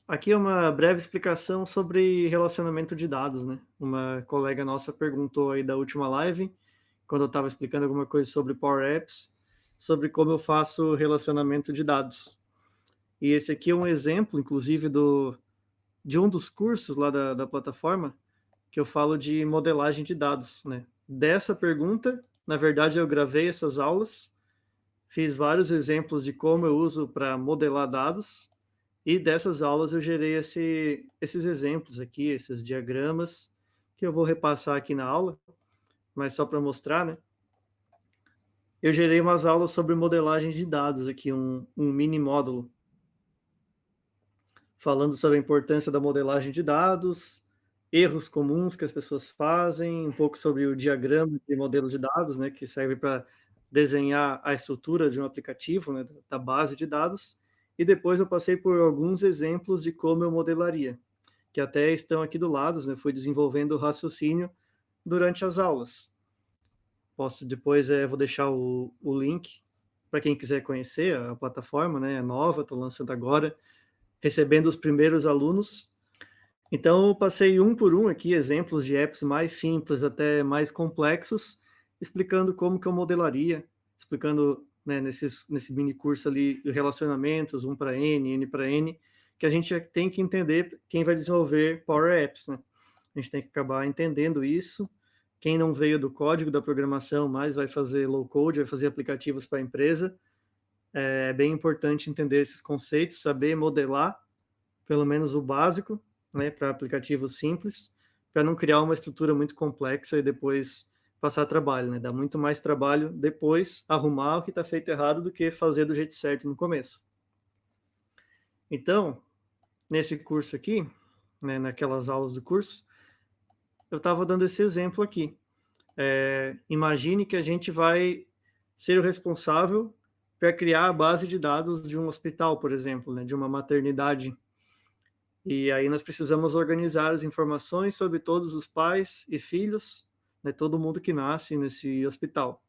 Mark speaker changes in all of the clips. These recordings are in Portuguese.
Speaker 1: Aqui é uma breve explicação sobre relacionamento de dados, né. Uma colega nossa perguntou aí da última live, quando eu estava explicando alguma coisa sobre Power Apps, sobre como eu faço relacionamento de dados. E esse aqui é um exemplo, inclusive, de um dos cursos lá da plataforma, que eu falo de modelagem de dados, né. Dessa pergunta, na verdade, eu gravei essas aulas, fiz vários exemplos de como eu uso para modelar dados, e dessas aulas eu gerei esses exemplos aqui, esses diagramas, que eu vou repassar aqui na aula, mas só para mostrar, né. Eu gerei umas aulas sobre modelagem de dados aqui, um mini módulo, falando sobre a importância da modelagem de dados, erros comuns que as pessoas fazem, um pouco sobre o diagrama de modelo de dados, né, que serve para desenhar a estrutura de um aplicativo, né, da base de dados, e depois eu passei por alguns exemplos de como eu modelaria, que até estão aqui do lado, né, fui desenvolvendo o raciocínio durante as aulas. Posso depois, vou deixar o link para quem quiser conhecer a plataforma, né, é nova, estou lançando agora, recebendo os primeiros alunos. Então eu passei um por um aqui, exemplos de apps mais simples até mais complexos, explicando como que eu modelaria, explicando, né, nesse mini curso ali, relacionamentos, um para N para N, que a gente tem que entender quem vai desenvolver Power Apps, né. A gente tem que acabar entendendo isso. Quem não veio do código da programação, mas vai fazer low code, vai fazer aplicativos para a empresa, é bem importante entender esses conceitos, saber modelar pelo menos o básico, né, para aplicativos simples, para não criar uma estrutura muito complexa e depois passar trabalho, né? Dá muito mais trabalho depois arrumar o que está feito errado do que fazer do jeito certo no começo. Então, nesse curso aqui, né, naquelas aulas do curso, eu estava dando esse exemplo aqui. Imagine que a gente vai ser o responsável para criar a base de dados de um hospital, por exemplo, né, de uma maternidade. E aí nós precisamos organizar as informações sobre todos os pais e filhos, né, todo mundo que nasce nesse hospital.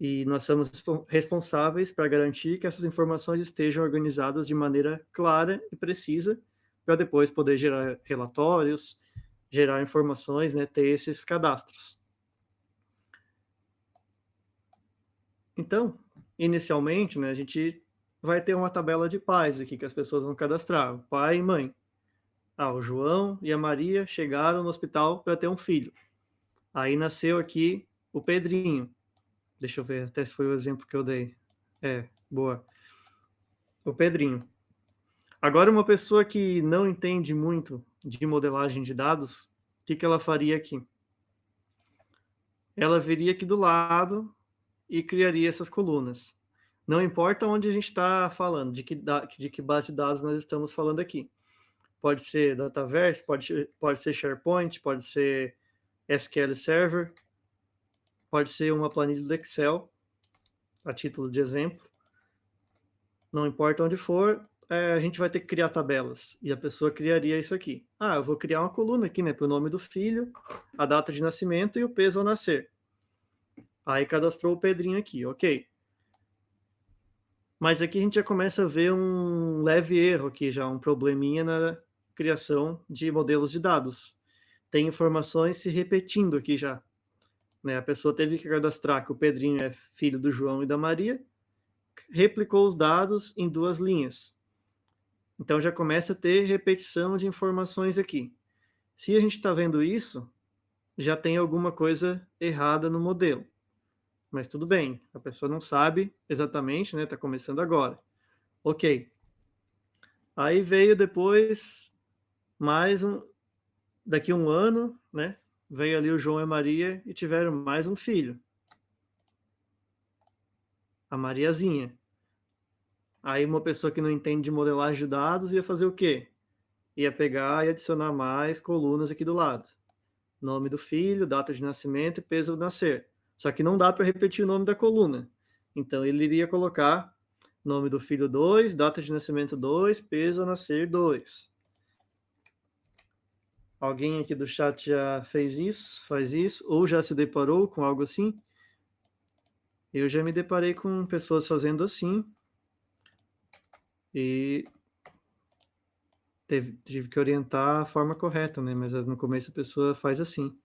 Speaker 1: E nós somos responsáveis para garantir que essas informações estejam organizadas de maneira clara e precisa, para depois poder gerar relatórios, gerar informações, né, ter esses cadastros. Então, inicialmente, né, a gente vai ter uma tabela de pais aqui que as pessoas vão cadastrar, pai e mãe. Ah, o João e a Maria chegaram no hospital para ter um filho. Aí nasceu aqui o Pedrinho. Deixa eu ver até se foi o exemplo que eu dei. É, boa. O Pedrinho. Agora, uma pessoa que não entende muito de modelagem de dados, o que, que ela faria aqui? Ela viria aqui do lado e criaria essas colunas. Não importa onde a gente está falando, de que base de dados nós estamos falando aqui. Pode ser Dataverse, pode ser SharePoint, pode ser SQL Server, pode ser uma planilha do Excel, a título de exemplo. Não importa onde for, a gente vai ter que criar tabelas. E a pessoa criaria isso aqui. Ah, eu vou criar uma coluna aqui, né, para o nome do filho, a data de nascimento e o peso ao nascer. Aí cadastrou o Pedrinho aqui, ok. Mas aqui a gente já começa a ver um leve erro aqui, já um probleminha na criação de modelos de dados. Tem informações se repetindo aqui já. Né? A pessoa teve que cadastrar que o Pedrinho é filho do João e da Maria, replicou os dados em duas linhas. Então já começa a ter repetição de informações aqui. Se a gente está vendo isso, já tem alguma coisa errada no modelo. Mas tudo bem, a pessoa não sabe exatamente, né? Está começando agora. Ok. Aí veio depois mais um, daqui um ano, né? Veio ali o João e a Maria e tiveram mais um filho, a Mariazinha. Aí uma pessoa que não entende de modelagem de dados ia fazer o quê? Ia pegar e adicionar mais colunas aqui do lado. Nome do filho, data de nascimento e peso do nascer. Só que não dá para repetir o nome da coluna. Então ele iria colocar nome do filho 2, data de nascimento 2, peso a nascer 2. Alguém aqui do chat já fez isso, faz isso, ou já se deparou com algo assim? Eu já me deparei com pessoas fazendo assim, e tive que orientar a forma correta, né, mas no começo a pessoa faz assim.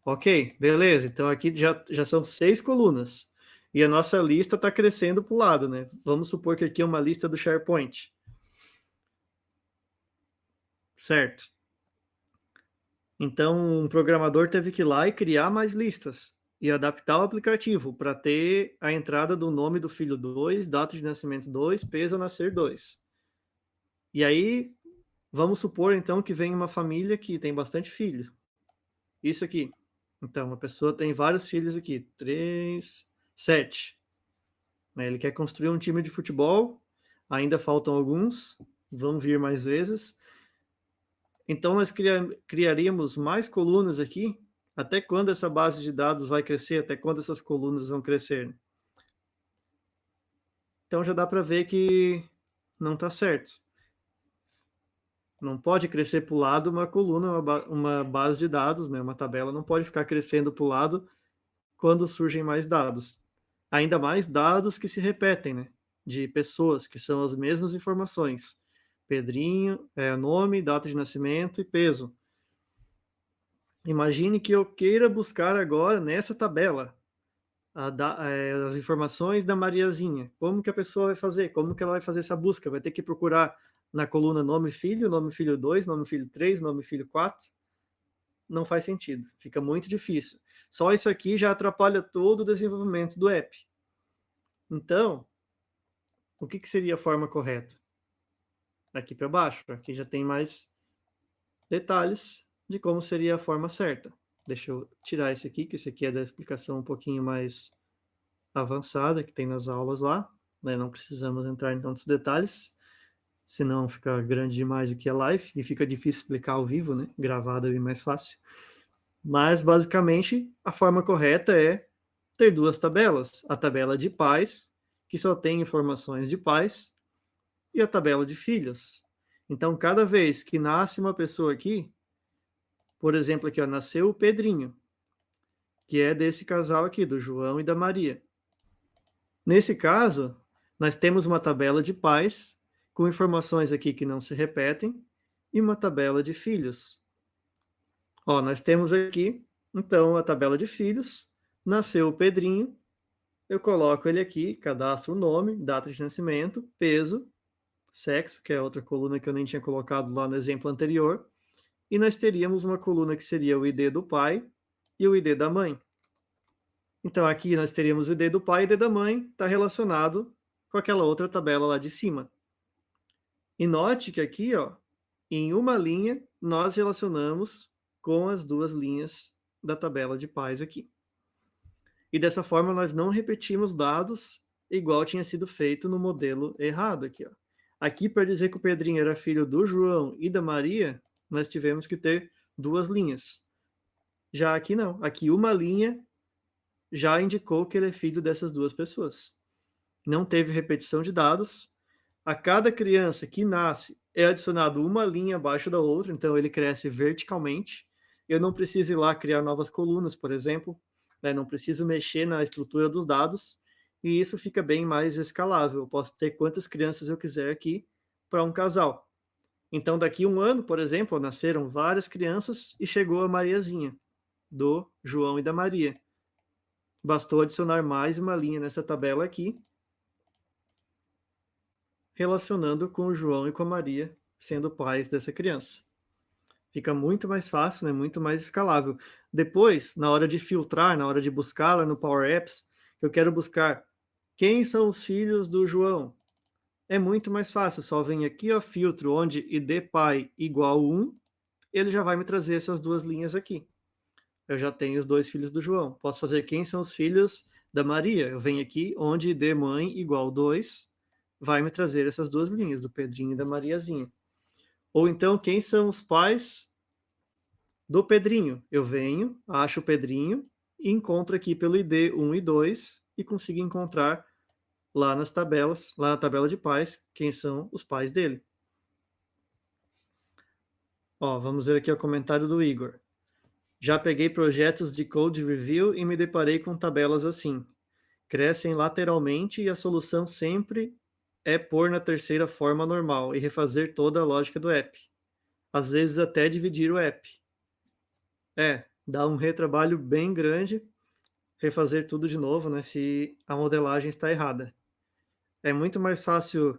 Speaker 1: Ok, beleza, então aqui já são 6 colunas, e a nossa lista está crescendo para o lado, né. Vamos supor que aqui é uma lista do SharePoint. Certo. Então um programador teve que ir lá e criar mais listas, e adaptar o aplicativo para ter a entrada do nome do filho 2, data de nascimento 2, peso a nascer 2. E aí, vamos supor então que vem uma família que tem bastante filho. Isso aqui. Então, uma pessoa tem vários filhos aqui, 3, 7. Né? Ele quer construir um time de futebol, ainda faltam alguns, vão vir mais vezes. Então, nós criaríamos mais colunas aqui. Até quando essa base de dados vai crescer? Até quando essas colunas vão crescer? Então, já dá para ver que não está certo. Não pode crescer para o lado uma coluna, uma base de dados, né? Uma tabela não pode ficar crescendo para o lado quando surgem mais dados. Ainda mais dados que se repetem, né? De pessoas, que são as mesmas informações. Pedrinho, nome, data de nascimento e peso. Imagine que eu queira buscar agora nessa tabela as informações da Mariazinha. Como que a pessoa vai fazer? Como que ela vai fazer essa busca? Vai ter que procurar na coluna nome filho 2, nome filho 3, nome filho 4? Não faz sentido, fica muito difícil. Só isso aqui já atrapalha todo o desenvolvimento do app. Então, o que seria a forma correta? Aqui para baixo, aqui já tem mais detalhes de como seria a forma certa. Deixa eu tirar esse aqui, que esse aqui é da explicação um pouquinho mais avançada, que tem nas aulas lá, né? Não precisamos entrar em tantos detalhes, senão fica grande demais aqui a live, e fica difícil explicar ao vivo, né? Gravado é mais fácil. Mas, basicamente, a forma correta é ter duas tabelas. A tabela de pais, que só tem informações de pais, e a tabela de filhos. Então, cada vez que nasce uma pessoa aqui, por exemplo, aqui, ó, nasceu o Pedrinho, que é desse casal aqui, do João e da Maria. Nesse caso, nós temos uma tabela de pais, com informações aqui que não se repetem, e uma tabela de filhos. Ó, nós temos aqui, então, a tabela de filhos. Nasceu o Pedrinho, eu coloco ele aqui, cadastro o nome, data de nascimento, peso, sexo, que é outra coluna que eu nem tinha colocado lá no exemplo anterior, e nós teríamos uma coluna que seria o ID do pai e o ID da mãe. Então aqui nós teríamos o ID do pai e o ID da mãe, está relacionado com aquela outra tabela lá de cima. E note que aqui, ó, em uma linha, nós relacionamos com as duas linhas da tabela de pais aqui. E dessa forma nós não repetimos dados igual tinha sido feito no modelo errado aqui, ó. Aqui, para dizer que o Pedrinho era filho do João e da Maria, nós tivemos que ter duas linhas. Já aqui não. Aqui uma linha já indicou que ele é filho dessas duas pessoas. Não teve repetição de dados. A cada criança que nasce é adicionado uma linha abaixo da outra, então ele cresce verticalmente. Eu não preciso ir lá criar novas colunas, por exemplo, né? Não preciso mexer na estrutura dos dados, e isso fica bem mais escalável. Eu posso ter quantas crianças eu quiser aqui para um casal. Então, daqui a um ano, por exemplo, nasceram várias crianças e chegou a Mariazinha, do João e da Maria. Bastou adicionar mais uma linha nessa tabela aqui, relacionando com o João e com a Maria, sendo pais dessa criança. Fica muito mais fácil, né? Muito mais escalável. Depois, na hora de filtrar, na hora de buscar lá no Power Apps, eu quero buscar quem são os filhos do João. É muito mais fácil, só vem aqui, ó, filtro, onde id pai igual 1, ele já vai me trazer essas duas linhas aqui. Eu já tenho os dois filhos do João. Posso fazer quem são os filhos da Maria. Eu venho aqui, onde id mãe igual 2, vai me trazer essas duas linhas, do Pedrinho e da Mariazinha. Ou então, quem são os pais do Pedrinho? Eu venho, acho o Pedrinho, e encontro aqui pelo ID 1 e 2, e consigo encontrar lá nas tabelas, lá na tabela de pais, quem são os pais dele. Ó, vamos ver aqui o comentário do Igor. Já peguei projetos de code review e me deparei com tabelas assim. Crescem lateralmente e a solução sempre é pôr na terceira forma normal e refazer toda a lógica do app. Às vezes até dividir o app. Dá um retrabalho bem grande refazer tudo de novo, né, se a modelagem está errada. É muito mais fácil,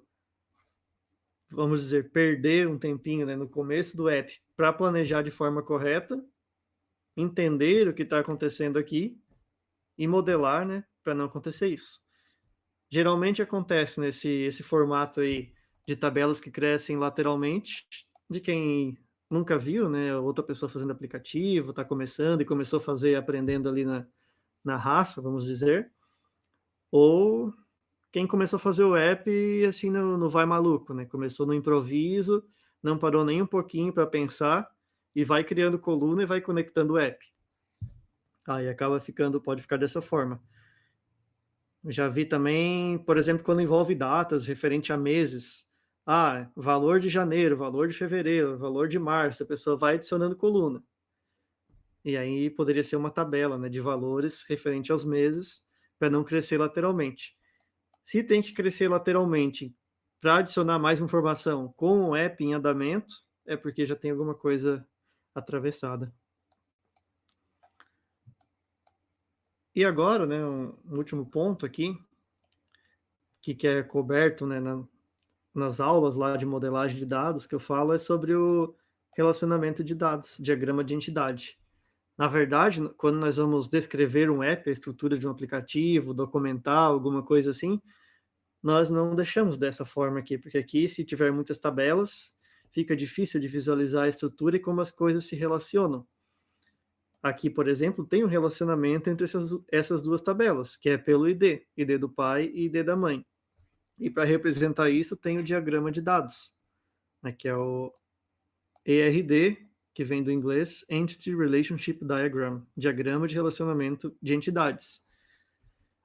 Speaker 1: vamos dizer, perder um tempinho, né, no começo do app para planejar de forma correta, entender o que está acontecendo aqui e modelar, né, para não acontecer isso. Geralmente acontece nesse esse formato aí de tabelas que crescem lateralmente, de quem nunca viu, né, outra pessoa fazendo aplicativo, está começando e começou a fazer aprendendo ali na raça, vamos dizer, ou quem começou a fazer o app assim no vai maluco, né, começou no improviso, não parou nem um pouquinho para pensar e vai criando coluna e vai conectando o app. Aí acaba ficando pode ficar dessa forma. Já vi também, por exemplo, quando envolve datas referente a meses. Ah, valor de janeiro, valor de fevereiro, valor de março, a pessoa vai adicionando coluna. E aí poderia ser uma tabela, né, de valores referente aos meses, para não crescer lateralmente. Se tem que crescer lateralmente para adicionar mais informação com o app em andamento, é porque já tem alguma coisa atravessada. E agora, né, um último ponto aqui, que é coberto, né, nas aulas lá de modelagem de dados que eu falo é sobre o relacionamento de dados, diagrama de entidade. Na verdade, quando nós vamos descrever um app, a estrutura de um aplicativo, documentar alguma coisa assim, nós não deixamos dessa forma aqui, porque aqui, se tiver muitas tabelas, fica difícil de visualizar a estrutura e como as coisas se relacionam. Aqui, por exemplo, tem um relacionamento entre essas duas tabelas, que é pelo ID do pai e ID da mãe. E para representar isso, tem o diagrama de dados, né, que é o ERD, que vem do inglês Entity Relationship Diagram, diagrama de relacionamento de entidades.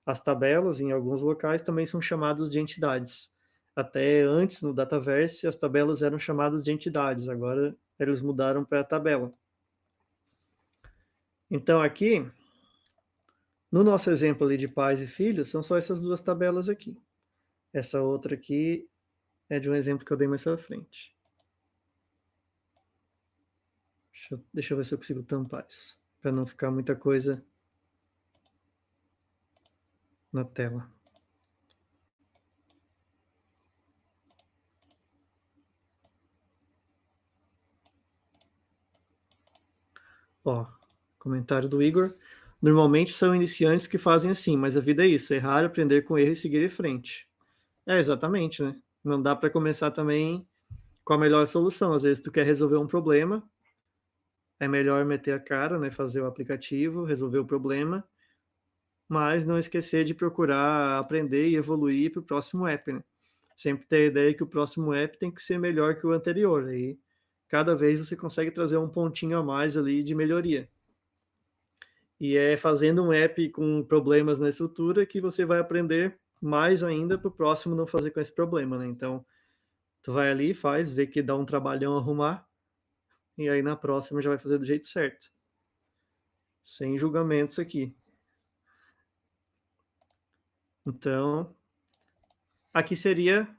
Speaker 1: As tabelas, em alguns locais, também são chamadas de entidades. Até antes, no Dataverse, as tabelas eram chamadas de entidades, agora eles mudaram para a tabela. Então, aqui, no nosso exemplo ali de pais e filhos, são só essas duas tabelas aqui. Essa outra aqui é de um exemplo que eu dei mais para frente. Deixa eu ver se eu consigo tampar isso, para não ficar muita coisa na tela. Ó, comentário do Igor. Normalmente são iniciantes que fazem assim, mas a vida é isso, errar, aprender com erro e seguir em frente. É, exatamente, né? Não dá para começar também com a melhor solução. Às vezes tu quer resolver um problema, é melhor meter a cara, né, fazer o aplicativo, resolver o problema, mas não esquecer de procurar aprender e evoluir para o próximo app, né? Sempre ter a ideia que o próximo app tem que ser melhor que o anterior, aí cada vez você consegue trazer um pontinho a mais ali de melhoria. E é fazendo um app com problemas na estrutura que você vai aprender mais ainda para o próximo não fazer com esse problema, né? Então, tu vai ali, faz, vê que dá um trabalhão arrumar, e aí na próxima já vai fazer do jeito certo. Sem julgamentos aqui. Então, aqui seria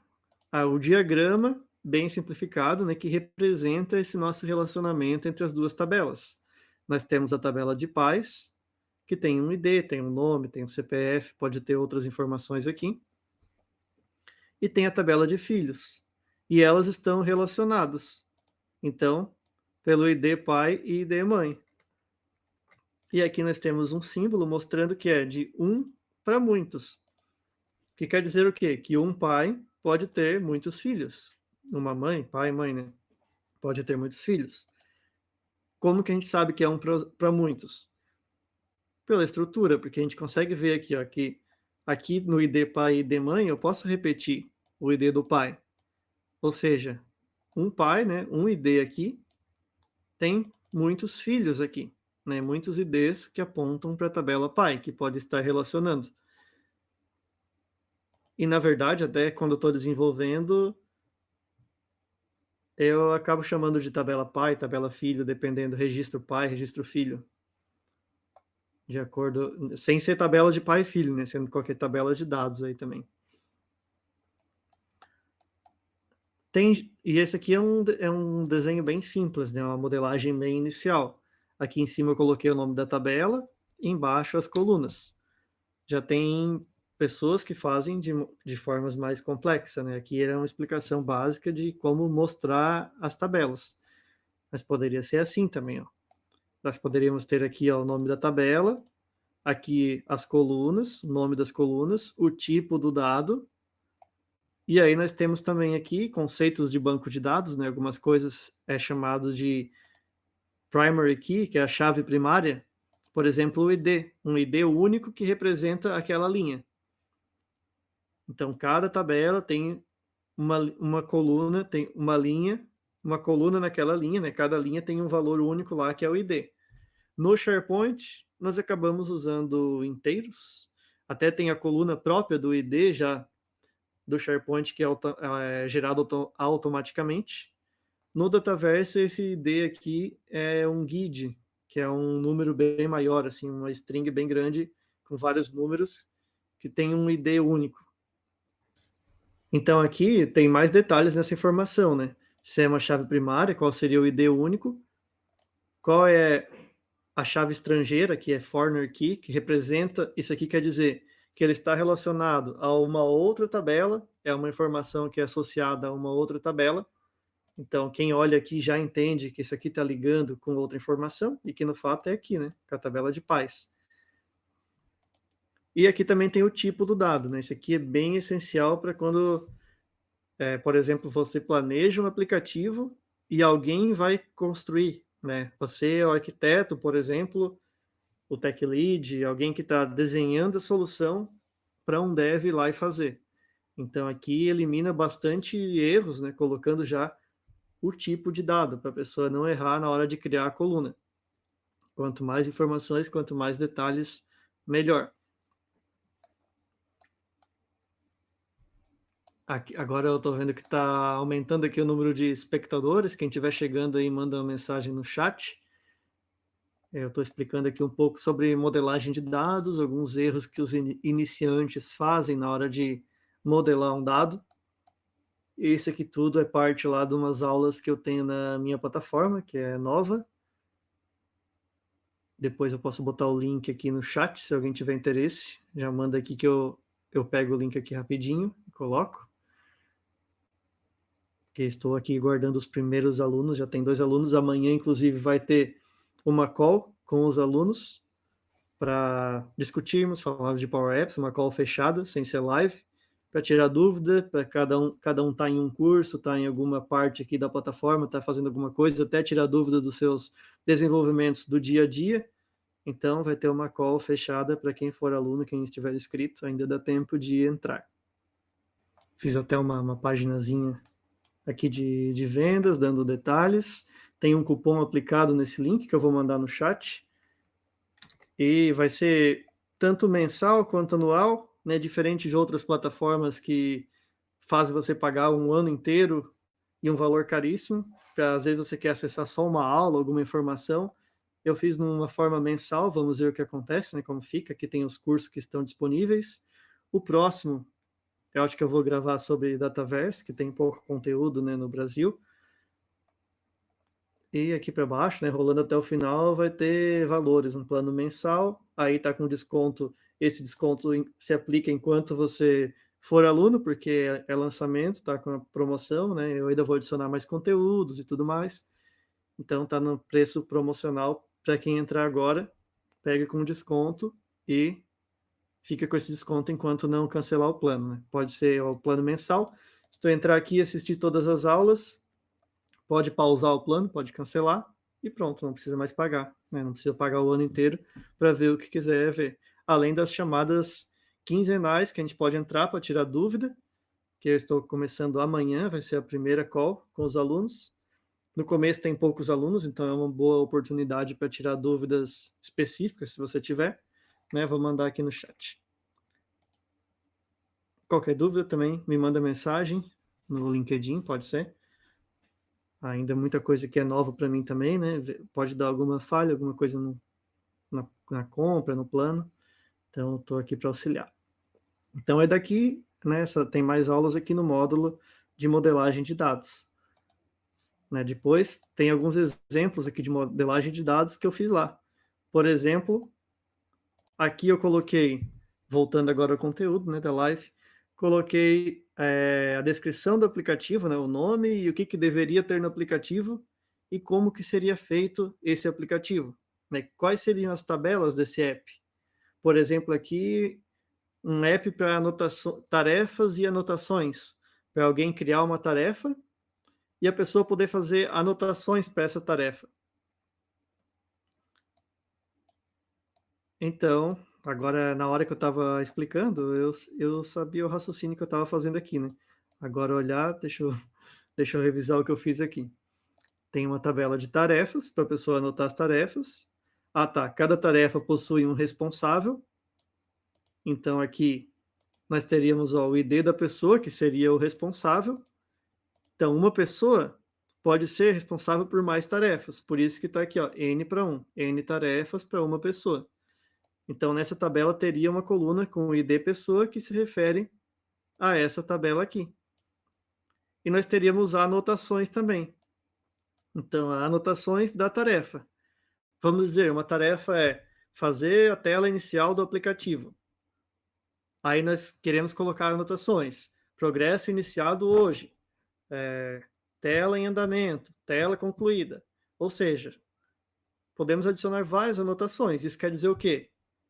Speaker 1: o diagrama bem simplificado, né, que representa esse nosso relacionamento entre as duas tabelas. Nós temos a tabela de pais, que tem um ID, tem um nome, tem um CPF, pode ter outras informações aqui. E tem a tabela de filhos. E elas estão relacionadas. Então, pelo ID pai e ID mãe. E aqui nós temos um símbolo mostrando que é de um para muitos. Que quer dizer o quê? Que um pai pode ter muitos filhos. Uma mãe, pai e mãe, né? Pode ter muitos filhos. Como que a gente sabe que é um para muitos? Pela estrutura, porque a gente consegue ver aqui, ó, que aqui no ID pai e ID mãe eu posso repetir o ID do pai. Ou seja, um pai, né, um ID aqui, tem muitos filhos aqui, né, muitos IDs que apontam para a tabela pai, que pode estar relacionando. E na verdade, até quando eu estou desenvolvendo, eu acabo chamando de tabela pai, tabela filho, dependendo, registro pai, registro filho. De acordo, sem ser tabela de pai e filho, né, sendo qualquer tabela de dados aí também. E esse aqui é um desenho bem simples, né, uma modelagem bem inicial. Aqui em cima eu coloquei o nome da tabela, e embaixo as colunas. Já tem pessoas que fazem de formas mais complexas, né, aqui é uma explicação básica de como mostrar as tabelas, mas poderia ser assim também, ó. Nós poderíamos ter aqui, ó, o nome da tabela, aqui as colunas, o nome das colunas, o tipo do dado, e aí nós temos também aqui conceitos de banco de dados, né? Algumas coisas é chamado de primary key, que é a chave primária. Por exemplo, o ID, um ID único que representa aquela linha. Então, cada tabela tem uma coluna, tem uma linha, uma coluna naquela linha, né? Cada linha tem um valor único lá, que é o ID. No SharePoint, nós acabamos usando inteiros. Até tem a coluna própria do ID já do SharePoint que é gerado automaticamente. No Dataverse, esse ID aqui é um guide, que é um número bem maior, assim, uma string bem grande, com vários números, que tem um ID único. Então aqui tem mais detalhes nessa informação, né? Se é uma chave primária, qual seria o ID único, qual é a chave estrangeira, que é foreigner key, que representa, isso aqui quer dizer que ele está relacionado a uma outra tabela, é uma informação que é associada a uma outra tabela. Então, quem olha aqui já entende que isso aqui está ligando com outra informação, e que no fato é aqui, né, com a tabela de pais. E aqui também tem o tipo do dado, né? Esse aqui é bem essencial para quando, por exemplo, você planeja um aplicativo e alguém vai construir, né? Você é o arquiteto, por exemplo, o tech lead, alguém que está desenhando a solução para um dev ir lá e fazer. Então aqui elimina bastante erros, né, colocando já o tipo de dado para a pessoa não errar na hora de criar a coluna. Quanto mais informações, quanto mais detalhes, melhor. Aqui, agora eu estou vendo que está aumentando aqui o número de espectadores. Quem estiver chegando aí, manda uma mensagem no chat. Eu estou explicando aqui um pouco sobre modelagem de dados, alguns erros que os iniciantes fazem na hora de modelar um dado. E isso aqui tudo é parte lá de umas aulas que eu tenho na minha plataforma, que é nova. Depois eu posso botar o link aqui no chat, se alguém tiver interesse. Já manda aqui que eu pego o link aqui rapidinho e coloco. Porque estou aqui guardando os primeiros alunos, já tem 2 alunos. Amanhã, inclusive, vai ter uma call com os alunos para discutirmos, falarmos de Power Apps, uma call fechada, sem ser live, para tirar dúvida, para cada um tá em um curso, tá em alguma parte aqui da plataforma, tá fazendo alguma coisa, até tirar dúvidas dos seus desenvolvimentos do dia a dia. Então vai ter uma call fechada para quem for aluno, quem estiver inscrito, ainda dá tempo de entrar. Fiz até uma paginazinha aqui de vendas, dando detalhes. Tem um cupom aplicado nesse link que eu vou mandar no chat. E vai ser tanto mensal quanto anual, né? Diferente de outras plataformas que fazem você pagar um ano inteiro e um valor caríssimo. Pra, às vezes você quer acessar só uma aula, alguma informação. Eu fiz numa forma mensal, vamos ver o que acontece, né? Como fica. Aqui tem os cursos que estão disponíveis. O próximo, eu acho que eu vou gravar sobre Dataverse, que tem pouco conteúdo, né, no Brasil. E aqui para baixo, né, rolando até o final, vai ter valores, um plano mensal, aí tá com desconto, esse desconto se aplica enquanto você for aluno, porque é lançamento, tá com a promoção, né, eu ainda vou adicionar mais conteúdos e tudo mais, então tá no preço promocional para quem entrar agora, pega com desconto e fica com esse desconto enquanto não cancelar o plano, né? Pode ser o plano mensal, se tu entrar aqui e assistir todas as aulas, pode pausar o plano, pode cancelar e pronto, não precisa mais pagar, né? Não precisa pagar o ano inteiro para ver o que quiser ver. Além das chamadas quinzenais que a gente pode entrar para tirar dúvida, que eu estou começando amanhã, vai ser a primeira call com os alunos. No começo tem poucos alunos, então é uma boa oportunidade para tirar dúvidas específicas, se você tiver, né? Vou mandar aqui no chat. Qualquer dúvida também me manda mensagem no LinkedIn, pode ser. Ainda muita coisa que é nova para mim também, né? Pode dar alguma falha, alguma coisa na compra, no plano. Então, estou aqui para auxiliar. Então, é daqui, né? Tem mais aulas aqui no módulo de modelagem de dados. Né? Depois, tem alguns exemplos aqui de modelagem de dados que eu fiz lá. Por exemplo, aqui eu coloquei, voltando agora ao conteúdo, né, da live, coloquei a descrição do aplicativo, né, o nome e o que deveria ter no aplicativo e como que seria feito esse aplicativo. Né? Quais seriam as tabelas desse app? Por exemplo, aqui, um app para tarefas e anotações, para alguém criar uma tarefa e a pessoa poder fazer anotações para essa tarefa. Então, agora na hora que eu estava explicando, eu sabia o raciocínio que eu estava fazendo aqui, né. Agora olhar, deixa eu revisar o que eu fiz aqui. Tem uma tabela de tarefas, para a pessoa anotar as tarefas. Ah tá, cada tarefa possui um responsável, então aqui nós teríamos, ó, o ID da pessoa, que seria o responsável. Então uma pessoa pode ser responsável por mais tarefas, por isso que está aqui, ó, N para 1, N tarefas para uma pessoa. Então, nessa tabela teria uma coluna com o ID pessoa que se refere a essa tabela aqui. E nós teríamos anotações também. Então, anotações da tarefa. Vamos dizer, uma tarefa é fazer a tela inicial do aplicativo. Aí nós queremos colocar anotações. Progresso iniciado hoje. Tela em andamento. Tela concluída. Ou seja, podemos adicionar várias anotações. Isso quer dizer o quê?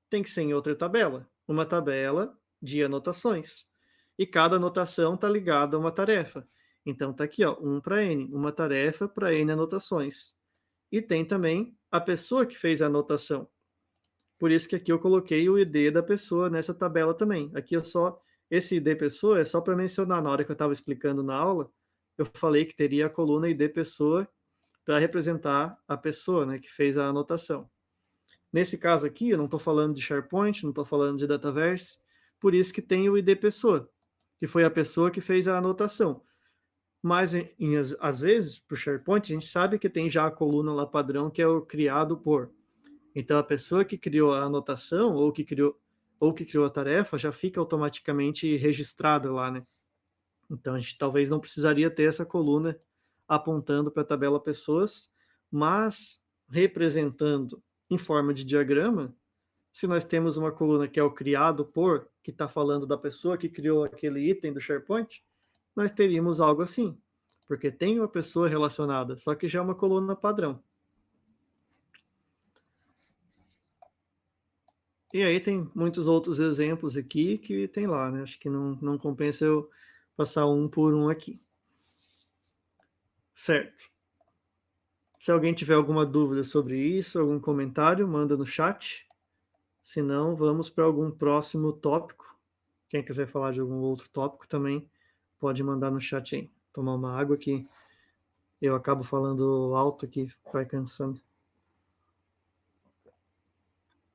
Speaker 1: Tem que ser em outra tabela. Uma tabela de anotações. E cada anotação está ligada a uma tarefa. Então está aqui, ó, 1 para N, uma tarefa para N anotações. E tem também a pessoa que fez a anotação. Por isso que aqui eu coloquei o ID da pessoa nessa tabela também. Aqui é só, esse ID pessoa é só para mencionar, na hora que eu estava explicando na aula, eu falei que teria a coluna ID pessoa para representar a pessoa, né, que fez a anotação. Nesse caso aqui, eu não estou falando de SharePoint, não estou falando de Dataverse, por isso que tem o ID pessoa, que foi a pessoa que fez a anotação. Mas, às vezes, para o SharePoint, a gente sabe que tem já a coluna lá padrão, que é o criado por. Então, a pessoa que criou a anotação ou que criou a tarefa já fica automaticamente registrada lá, né? Então, a gente talvez não precisaria ter essa coluna apontando para a tabela pessoas, mas representando em forma de diagrama, se nós temos uma coluna que é o criado por, que está falando da pessoa que criou aquele item do SharePoint, nós teríamos algo assim, porque tem uma pessoa relacionada, só que já é uma coluna padrão. E aí tem muitos outros exemplos aqui que tem lá, né? Acho que não compensa eu passar um por um aqui. Certo. Se alguém tiver alguma dúvida sobre isso, algum comentário, manda no chat. Se não, vamos para algum próximo tópico. Quem quiser falar de algum outro tópico também, pode mandar no chat aí. Tomar uma água que eu acabo falando alto aqui, vai cansando.